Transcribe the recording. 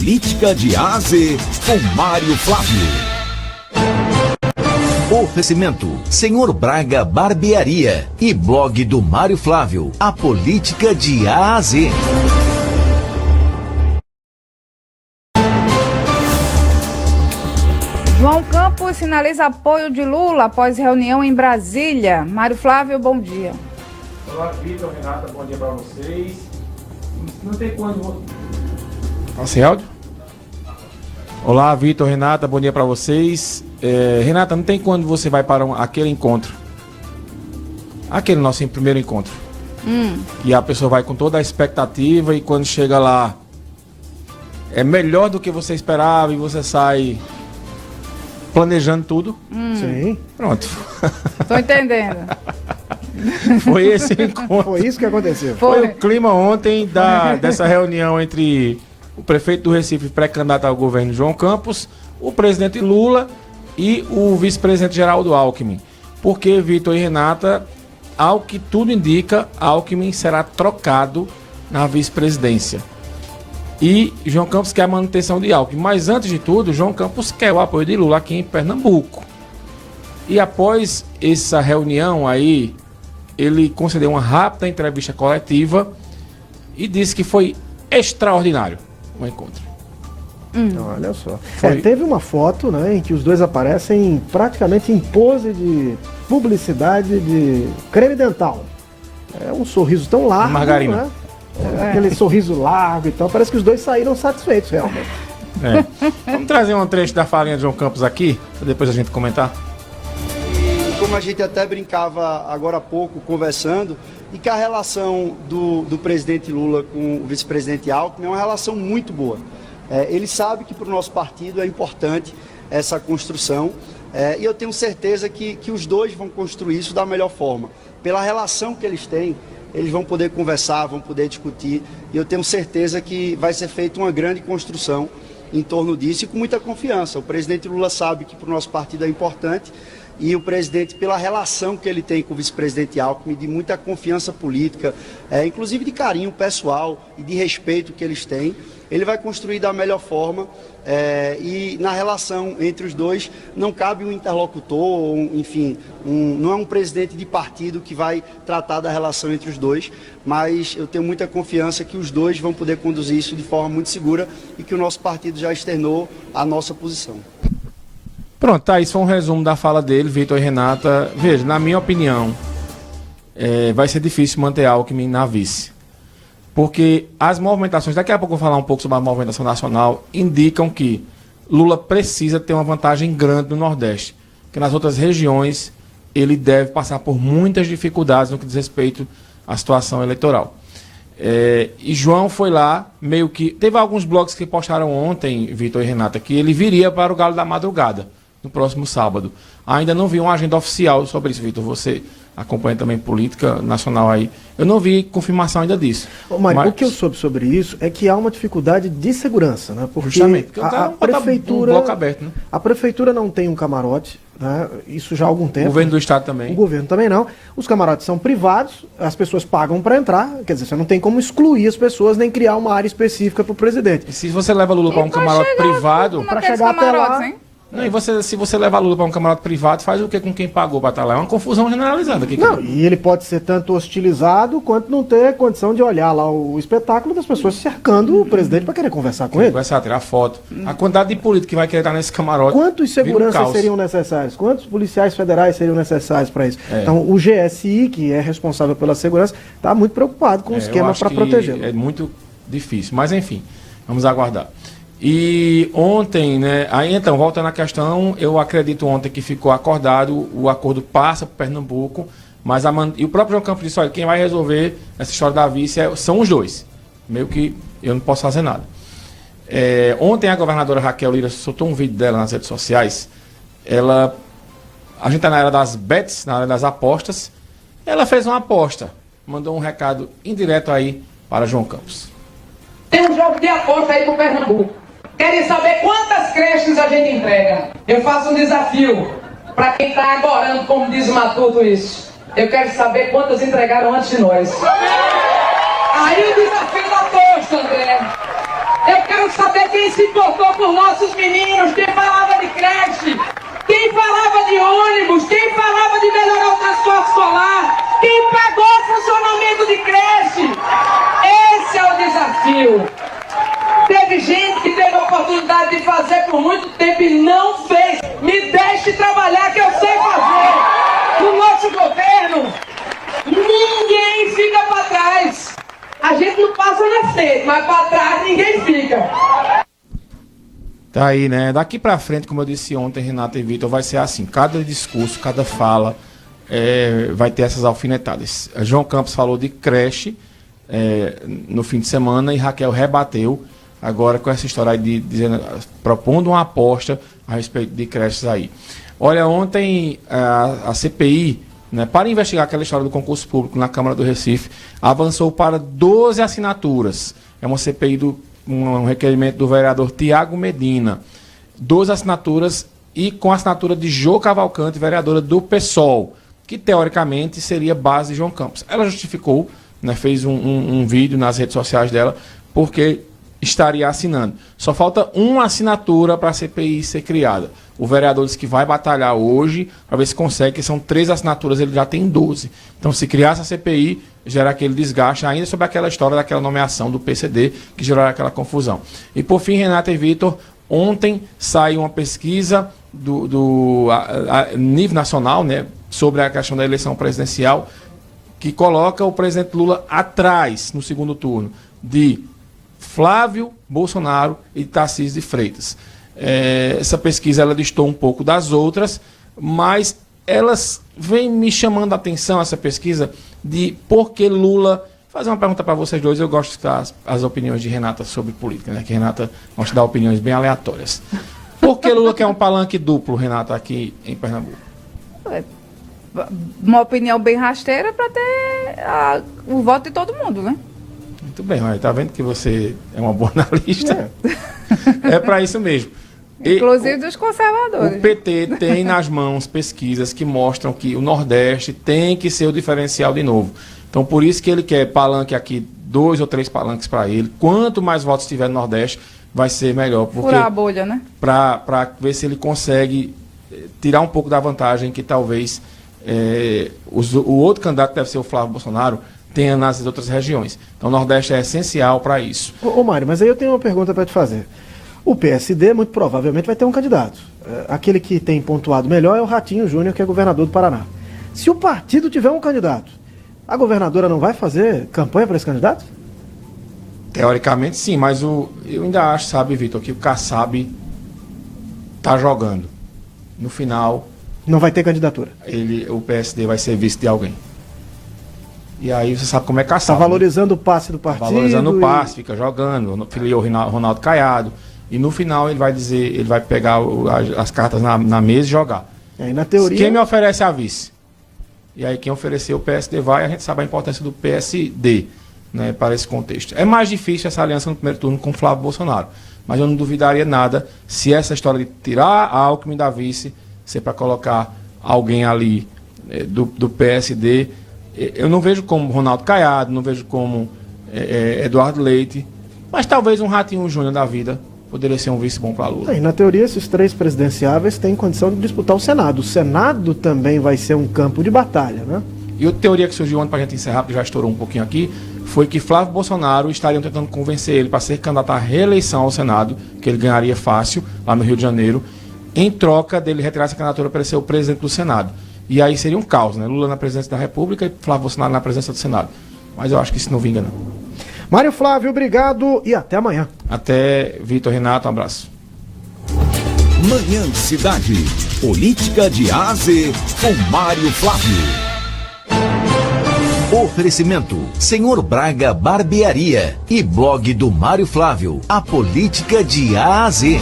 Política de A a Z, com Mário Flávio. Oferecimento, Senhor Braga Barbearia e blog do Mário Flávio, a política de A a Z. João Campos sinaliza apoio de Lula após reunião em Brasília. Mário Flávio, bom dia. Olá, Vitor, Renata, bom dia para vocês. Não tem quando... Sem áudio? Olá, Vitor, Renata, bom dia para vocês. Renata, não tem quando você vai para aquele encontro. Aquele nosso primeiro encontro. E a pessoa vai com toda a expectativa e quando chega lá é melhor do que você esperava e você sai planejando tudo. Sim. Pronto. Tô entendendo. Foi esse encontro. Foi isso que aconteceu. Foi o clima ontem dessa reunião entre o prefeito do Recife, pré-candidato ao governo, João Campos, o presidente Lula e o vice-presidente Geraldo Alckmin. Porque, Vitor e Renata, ao que tudo indica, Alckmin será trocado na vice-presidência. E João Campos quer a manutenção de Alckmin. Mas, antes de tudo, João Campos quer o apoio de Lula aqui em Pernambuco. E após essa reunião aí, ele concedeu uma rápida entrevista coletiva e disse que foi extraordinário o encontro. Olha só. Teve uma foto, né, em que os dois aparecem praticamente em pose de publicidade de creme dental. É um sorriso tão largo, margarina. Né? Aquele sorriso largo e tal. Parece que os dois saíram satisfeitos, realmente. Vamos trazer um trecho da falinha de João Campos aqui, para depois a gente comentar. Como a gente até brincava agora há pouco, conversando, e que a relação do presidente Lula com o vice-presidente Alckmin é uma relação muito boa. Ele sabe que para o nosso partido é importante essa construção, e eu tenho certeza que os dois vão construir isso da melhor forma. Pela relação que eles têm, eles vão poder conversar, vão poder discutir, e eu tenho certeza que vai ser feita uma grande construção em torno disso e com muita confiança. O presidente Lula sabe que para o nosso partido é importante, e o presidente, pela relação que ele tem com o vice-presidente Alckmin, de muita confiança política, inclusive de carinho pessoal e de respeito que eles têm, ele vai construir da melhor forma, e na relação entre os dois não cabe um interlocutor, enfim, não é um presidente de partido que vai tratar da relação entre os dois, mas eu tenho muita confiança que os dois vão poder conduzir isso de forma muito segura e que o nosso partido já externou a nossa posição. Pronto, tá, isso foi um resumo da fala dele, Vitor e Renata. Veja, na minha opinião, vai ser difícil manter Alckmin na vice. Porque as movimentações, daqui a pouco eu vou falar um pouco sobre a movimentação nacional, indicam que Lula precisa ter uma vantagem grande no Nordeste. Porque nas outras regiões ele deve passar por muitas dificuldades no que diz respeito à situação eleitoral. E João foi lá, meio que... Teve alguns blogs que postaram ontem, Vitor e Renata, que ele viria para o Galo da Madrugada, no próximo sábado. Ainda não vi uma agenda oficial sobre isso, Vitor. Você acompanha também política nacional aí. Eu não vi confirmação ainda disso. Mário, o que eu soube sobre isso é que há uma dificuldade de segurança, né? Porque justamente, porque a prefeitura, um bloco aberto, né? A prefeitura não tem um camarote, né? Isso já há algum tempo. O governo do estado também. O governo também não. Os camarotes são privados, as pessoas pagam para entrar, quer dizer, você não tem como excluir as pessoas nem criar uma área específica para o presidente. E se você leva Lula para um camarote privado... Para chegar até lá... Hein? Não, e se você levar Lula para um camarote privado, faz o que com quem pagou para estar lá? É uma confusão generalizada. E ele pode ser tanto hostilizado quanto não ter condição de olhar lá o espetáculo das pessoas cercando o presidente para querer conversar com ele. Conversar, tirar foto. A quantidade de político que vai querer estar nesse camarote. Quantos seguranças seriam necessários? Quantos policiais federais seriam necessários para isso? Então, o GSI, que é responsável pela segurança, está muito preocupado com o esquema para protegê-lo. É muito difícil. Mas, enfim, vamos aguardar. E ontem, né? Aí então, voltando à questão, eu acredito ontem que ficou acordado, o acordo passa para Pernambuco, mas e o próprio João Campos disse, olha, quem vai resolver essa história da vice são os dois. Meio que eu não posso fazer nada. Ontem a governadora Raquel Lira soltou um vídeo dela nas redes sociais. A gente está na era das bets, na era das apostas. Ela fez uma aposta, mandou um recado indireto aí para João Campos. Tem um jogo de aposta aí pro Pernambuco. Querem saber quantas creches a gente entrega? Eu faço um desafio para quem está agorando, como diz o Matuto, isso. Eu quero saber quantas entregaram antes de nós. Aí o desafio da aposta, André. Eu quero saber quem se importou por nossos meninos, quem falava de creche, quem falava de ônibus, quem falava de melhorar o transporte escolar, quem pagou o funcionamento de creche. Esse é o desafio. Teve gente que teve a oportunidade de fazer por muito tempo e não fez. Me deixe trabalhar que eu sei fazer. No nosso governo, ninguém fica para trás. A gente não passa na frente, mas para trás ninguém fica. Tá aí, né? Daqui pra frente, como eu disse ontem, Renata e Vitor, vai ser assim. Cada discurso, cada fala vai ter essas alfinetadas. João Campos falou de creche no fim de semana e Raquel rebateu agora com essa história aí propondo uma aposta a respeito de creches aí. Olha, ontem a CPI, né, para investigar aquela história do concurso público na Câmara do Recife, avançou para 12 assinaturas. É uma CPI um requerimento do vereador Tiago Medina. 12 assinaturas e com a assinatura de Jô Cavalcante, vereadora do PSOL, que teoricamente seria base de João Campos. Ela justificou, né, fez um vídeo nas redes sociais dela, porque estaria assinando. Só falta uma assinatura para a CPI ser criada. O vereador disse que vai batalhar hoje para ver se consegue, que são 3 assinaturas, ele já tem 12. Então, se criar essa CPI, gera aquele desgaste ainda sobre aquela história daquela nomeação do PCD, que gerou aquela confusão. E, por fim, Renata e Vitor, ontem saiu uma pesquisa a nível nacional, né, sobre a questão da eleição presidencial, que coloca o presidente Lula atrás, no segundo turno, de Flávio Bolsonaro e Tarcísio de Freitas. Essa pesquisa ela distou um pouco das outras, mas elas vêm me chamando a atenção, essa pesquisa, de por que Lula... Vou fazer uma pergunta para vocês dois, eu gosto de escutar as opiniões de Renata sobre política, né? Que Renata gosta de dar opiniões bem aleatórias. Por que Lula quer um palanque duplo, Renata, aqui em Pernambuco? Uma opinião bem rasteira para ter o voto de todo mundo, né? Muito bem, mas tá vendo que você é uma boa analista? É para isso mesmo. Inclusive dos conservadores. O PT tem nas mãos pesquisas que mostram que o Nordeste tem que ser o diferencial de novo. Então, por isso que ele quer palanque aqui, 2 ou 3 palanques para ele. Quanto mais votos tiver no Nordeste, vai ser melhor. Furar a bolha, né? Para ver se ele consegue tirar um pouco da vantagem que talvez o outro candidato, que deve ser o Flávio Bolsonaro, tenha nas outras regiões. Então, o Nordeste é essencial para isso. Ô Mário, mas aí eu tenho uma pergunta para te fazer. O PSD, muito provavelmente, vai ter um candidato. Aquele que tem pontuado melhor é o Ratinho Júnior, que é governador do Paraná. Se o partido tiver um candidato, a governadora não vai fazer campanha para esse candidato? Teoricamente, sim, mas eu ainda acho, sabe, Vitor, que o Kassab está jogando. No final... Não vai ter candidatura? O PSD vai ser vice de alguém. E aí você sabe como é Kassab. Está valorizando o passe do partido. Está valorizando o passe, fica jogando, filiou Ronaldo Caiado. E no final ele vai dizer, ele vai pegar as cartas na mesa e jogar. E aí, na teoria... Quem me oferece a vice? E aí quem ofereceu o PSD vai, a gente sabe a importância do PSD, né, para esse contexto. É mais difícil essa aliança no primeiro turno com o Flávio Bolsonaro. Mas eu não duvidaria nada se essa história de tirar a Alckmin da vice ser para colocar alguém ali do PSD. Eu não vejo como Ronaldo Caiado, não vejo como Eduardo Leite, mas talvez um Ratinho Júnior da vida poderia ser um vice bom para Lula. Na teoria, esses 3 presidenciáveis têm condição de disputar o Senado. O Senado também vai ser um campo de batalha, né? E a teoria que surgiu ontem, para a gente encerrar, porque já estourou um pouquinho aqui, foi que Flávio Bolsonaro estariam tentando convencer ele para ser candidato à reeleição ao Senado, que ele ganharia fácil, lá no Rio de Janeiro, em troca dele retirar essa candidatura para ser o presidente do Senado. E aí seria um caos, né? Lula na presidência da República e Flávio Bolsonaro na presidência do Senado. Mas eu acho que isso não vinga, não. Mário Flávio, obrigado e até amanhã. Até, Vitor, Renato, um abraço. Manhã de Cidade. Política de A a Z com Mário Flávio. Oferecimento: Senhor Braga Barbearia e blog do Mário Flávio. A política de A a Z.